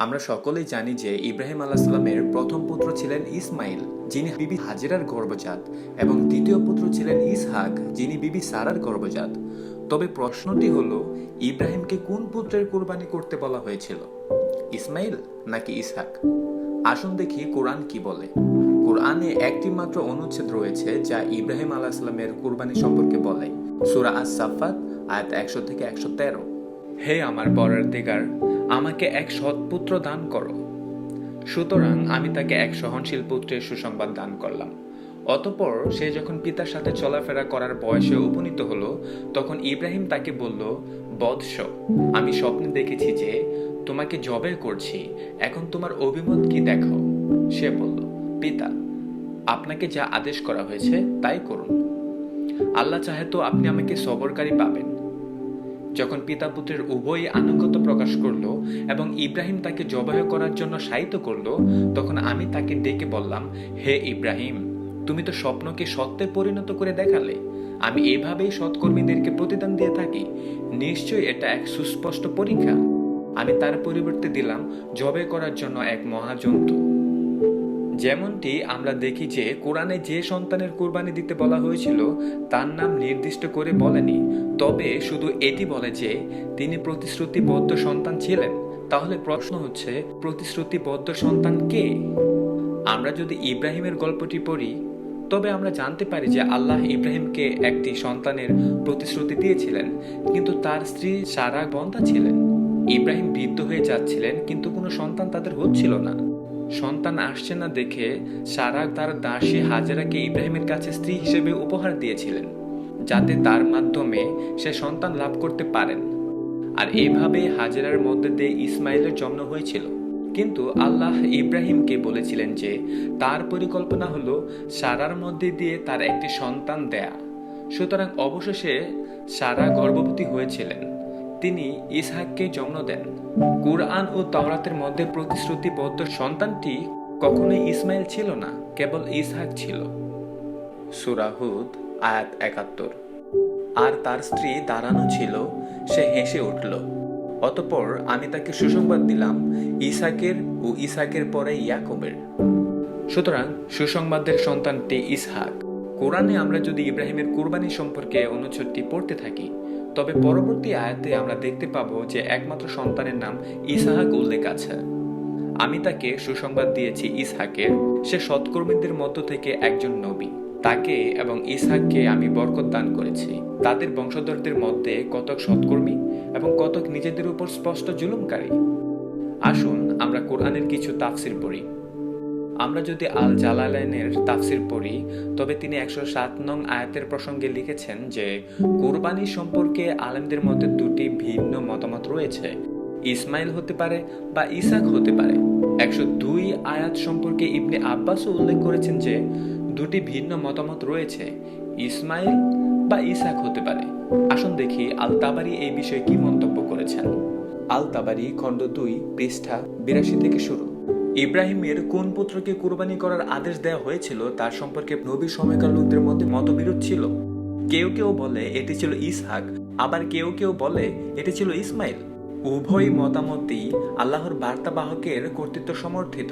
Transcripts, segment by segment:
আমরা সকলেই জানি যে ইব্রাহিম আলাইহিস সালামের প্রথম পুত্র ছিলেন ইসমাইল, যিনি বিবি হাজেরার গর্ভজাত, এবং দ্বিতীয় পুত্র ছিলেন ইসহাক, যিনি বিবি সারার গর্ভজাত। তবে প্রশ্নটি হলো, ইব্রাহিমকে কোন পুত্রের কুরবানি করতে বলা হয়েছিল, ইসমাইল নাকি ইসহাক? আসুন দেখি কোরআন কি বলে। কোরআনে একটি মাত্র অনুচ্ছেদ রয়েছে যা ইব্রাহিম আলাইহিস সালামের কুরবানি সম্পর্কে বলে। সূরা আস-সাফফাত আয়াত 100 থেকে 113। হে আমার পরওয়ারদিগার, আমাকে এক সৎপুত্র দান করো। সুতরাং আমি তাকে এক সহনশীল পুত্রের সুসংবাদ দান করলাম। অতঃপর সে যখন পিতার সাথে চলাফেরা করার বয়সে উপনীত হলো, তখন ইব্রাহিম তাকে বলল, বৎস, আমি স্বপ্নে দেখেছি যে তোমাকে জবাই করছি, এখন তোমার অভিমত কি দেখো? সে বলল, পিতা, আপনাকে যা আদেশ করা হয়েছে তাই করুন। আল্লাহ চাহে তো আপনি আমাকে সবরকারী পাবেন। যখন পিতা পুত্রের উভয়ই আনুগত্য প্রকাশ করলো এবং ইব্রাহিম তাকে জবাই করার জন্য শায়িত করলো, তখন আমি তাকে ডেকে বললাম, হে ইব্রাহিম, তুমি তো স্বপ্নকে সত্যে পরিণত করে দেখালে। আমি এভাবেই সৎকর্মীদেরকে প্রতিদান দিয়ে থাকি। নিশ্চয়ই এটা এক সুস্পষ্ট পরীক্ষা। আমি তার পরিবর্তে দিলাম জবাই করার জন্য এক মহাজন্তু। যেমনটি আমরা দেখি যে কোরআনে যে সন্তানের কুরবানি দিতে বলা হয়েছিল তার নাম নির্দিষ্ট করে বলেনি, তবে শুধু এটি বলে যে তিনি প্রতিশ্রুতিবদ্ধ সন্তান ছিলেন। তাহলে প্রশ্ন হচ্ছে, প্রতিশ্রুতিবদ্ধ সন্তান কে? আমরা যদি ইব্রাহিমের গল্পটি পড়ি, তবে আমরা জানতে পারি যে আল্লাহ ইব্রাহিমকে একটি সন্তানের প্রতিশ্রুতি দিয়েছিলেন, কিন্তু তার স্ত্রী সারা বন্ধ্যা ছিলেন। ইব্রাহিম বৃদ্ধ হয়ে যাচ্ছিলেন, কিন্তু কোনো সন্তান তাদের হচ্ছিল না। সন্তান আসছে না দেখে সারা তার দাসী হাজেরাকে ইব্রাহিমের কাছে স্ত্রী হিসেবে উপহার দিয়েছিলেন, যাতে তার মাধ্যমে সে সন্তান লাভ করতে পারেন। আর এইভাবে হাজেরার মধ্যে দিয়ে ইসমাইলের জন্ম হয়েছিল। কিন্তু আল্লাহ ইব্রাহিমকে বলেছিলেন যে তার পরিকল্পনা হলো সারার মধ্যে দিয়ে তার একটি সন্তান দেয়া। সুতরাং অবশেষে সারা গর্ভবতী হয়েছিলেন। তিনি ইসহাককে জন্ম দেন। কুরআন ও তাওরাতের মধ্যে প্রতিশ্রুতিবদ্ধ সন্তানটি কখনোই ইসমাইল ছিল না, কেবল ইসহাক ছিল। সূরা হুদ আয়াত 71। আর তার স্ত্রী দাঁড়ানো ছিল, সে হেসে উঠল। অতঃপর আমি তাকে সুসংবাদ দিলাম ইসহাকের ও ইসহাকের পরে ইয়াকুবের। সুতরাং সুসংবাদের সন্তানটি ইসহাক। কোরআনে আমরা যদি ইব্রাহিমের কুরবানি সম্পর্কে অনুচ্ছেদটি পড়তে থাকি, তবে পরবর্তী আয়াতে আমরা দেখতে পাবো যে একমাত্র সন্তানের নাম ইসহাক উল্লেখ আছে। আমি তাকে সুসংবাদ দিয়েছি ইসহাকের, সে সৎকর্মীদের মধ্য থেকে একজন নবী। তাকে এবং ইসহাককে আমি বরকত দান করেছি। তাদের বংশধরদের মধ্যে কতক সৎকর্মী এবং কতক নিজেদের উপর স্পষ্ট জুলুমকারী। আসুন আমরা কোরআনের কিছু তাফসির পড়ি। আমরা যদি আল জালালাইনের তাফসির পড়ি, তবে তিনি 107 নং আয়াতের প্রসঙ্গে লিখেছেন যে কুরবানি সম্পর্কে আলেমদের মধ্যে দুটি ভিন্ন মতামত রয়েছে, ইসমাইল হতে পারে বা ইসহাক হতে পারে। 102 আয়াত সম্পর্কে ইবনে আব্বাসও উল্লেখ করেছেন যে দুটি ভিন্ন মতামত রয়েছে, ইসমাইল বা ইসহাক হতে পারে। আসুন দেখি আল তাবারি এই বিষয়ে কি মন্তব্য করেছেন। আল তাবারি খণ্ড 2 পৃষ্ঠা 82 থেকে শুরু। ইব্রাহিমের কোন পুত্রকে কুরবানি করার আদেশ দেওয়া হয়েছিল তার সম্পর্কে নবীর সময়কার লোকদের মধ্যে মতবিরোধ ছিল। কেউ কেউ বলে এটি ছিল ইসহাক, আবার কেউ কেউ বলে এটি ছিল ইসমাইল। উভয় মতামতই আল্লাহর বার্তাবাহকের কর্তৃত্ব সমর্থিত,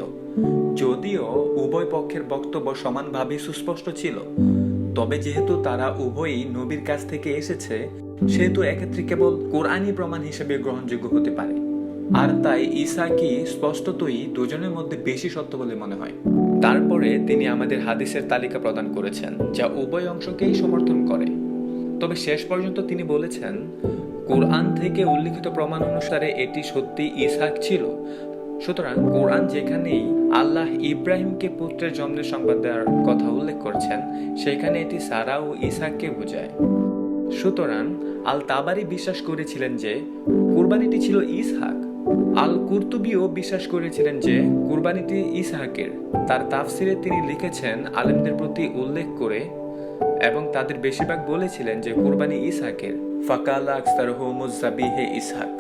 যদিও উভয় পক্ষের বক্তব্য সমানভাবে সুস্পষ্ট ছিল। তবে যেহেতু তারা উভয়ই নবীর কাছ থেকে এসেছে, সেহেতু এক্ষেত্রে কেবল কোরআনী প্রমাণ হিসেবে গ্রহণযোগ্য হতে পারে। আর তাই ইসহাকই স্পষ্টতই দুজনের মধ্যে বেশি সত্য বলে মনে হয়। তারপরে তিনি আমাদের হাদিসের তালিকা প্রদান করেছেন যা উভয় অংশকেই সমর্থন করে। তবে শেষ পর্যন্ত তিনি বলেছেন, কোরআন থেকে উল্লিখিত প্রমাণ অনুসারে এটি সত্যি ইসহাক ছিল। সুতরাং কোরআন যেখানেই আল্লাহ ইব্রাহিমকে পুত্রের জন্মের সংবাদ দেওয়ার কথা উল্লেখ করছেন, সেখানে এটি সারা ও ইসহাককে বোঝায়। সুতরাং আল তাবারি বিশ্বাস করেছিলেন যে কুরবানিটি ছিল ইসহাক। আল কুরতুবিও বিশ্বাস করেছিলেন যে কুরবানিটি ইসহাকের। তার তাফসিরে তিনি লিখেছেন আলেমদের প্রতি উল্লেখ করে, এবং তাদের বেশিরভাগ বলেছিলেন যে কুরবানি ইসহাকের। ফাকালা আকসারহুমুজ যাবিহে ইসহাক।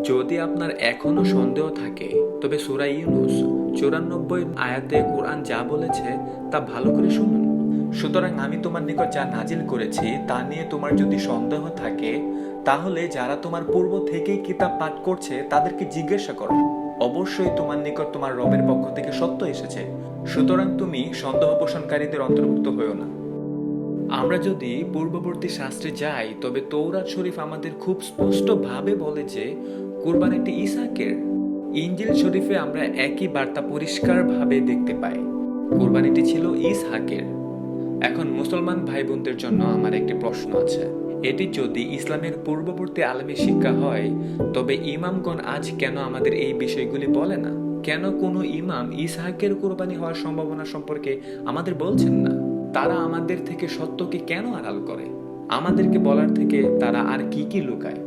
যদি আপনার এখনো সন্দেহ থাকে, তবে সূরা ইউনূস 94 আয়াতে কোরআন যা বলেছে তা ভালো করে শুনুন। সুতরাং আমি তোমার নিকট যা নাজিল করেছি তা নিয়ে তোমার যদি সন্দেহ থাকে, তাহলে যারা তোমার পূর্ব থেকেই কিতাব পাঠ করছে তাদেরকে জিজ্ঞাসা করো। অবশ্যই তোমার নিকট তোমার রবের পক্ষ থেকে সত্য এসেছে, সুতরাং তুমি সন্দেহ পোষণকারীদের অন্তর্ভুক্ত হও না। আমরা যদি পূর্ববর্তী শাস্ত্রে যাই, তবে তৌরাত শরীফ আমাদের খুব স্পষ্টভাবে বলে যে কুরবানিটি ইসহাকের। ইনজিল শরীফে আমরা একই বার্তা পরিষ্কারভাবে দেখতে পাই, কুরবানিটি ছিল ইসহাকের। এখন মুসলমান ভাই বোনদের জন্য আমার একটি প্রশ্ন আছে। এটি যদি ইসলামের পূর্ববর্তী আলেমী শিক্ষা হয়, তবে ইমামগণ আজ কেন আমাদের এই বিষয়গুলি বলে না? কেন কোনো ইমাম ইসহাকের কুরবানি হওয়ার সম্ভাবনা সম্পর্কে আমাদের বলছেন না? তারা আমাদের থেকে সত্যকে কেন আড়াল করে? আমাদেরকে বলার থেকে তারা আর কি কি লুকায়?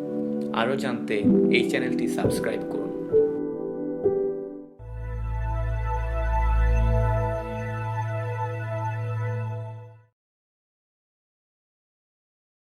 আরো জানতে এই চ্যানেলটি সাবস্ক্রাইব করুন।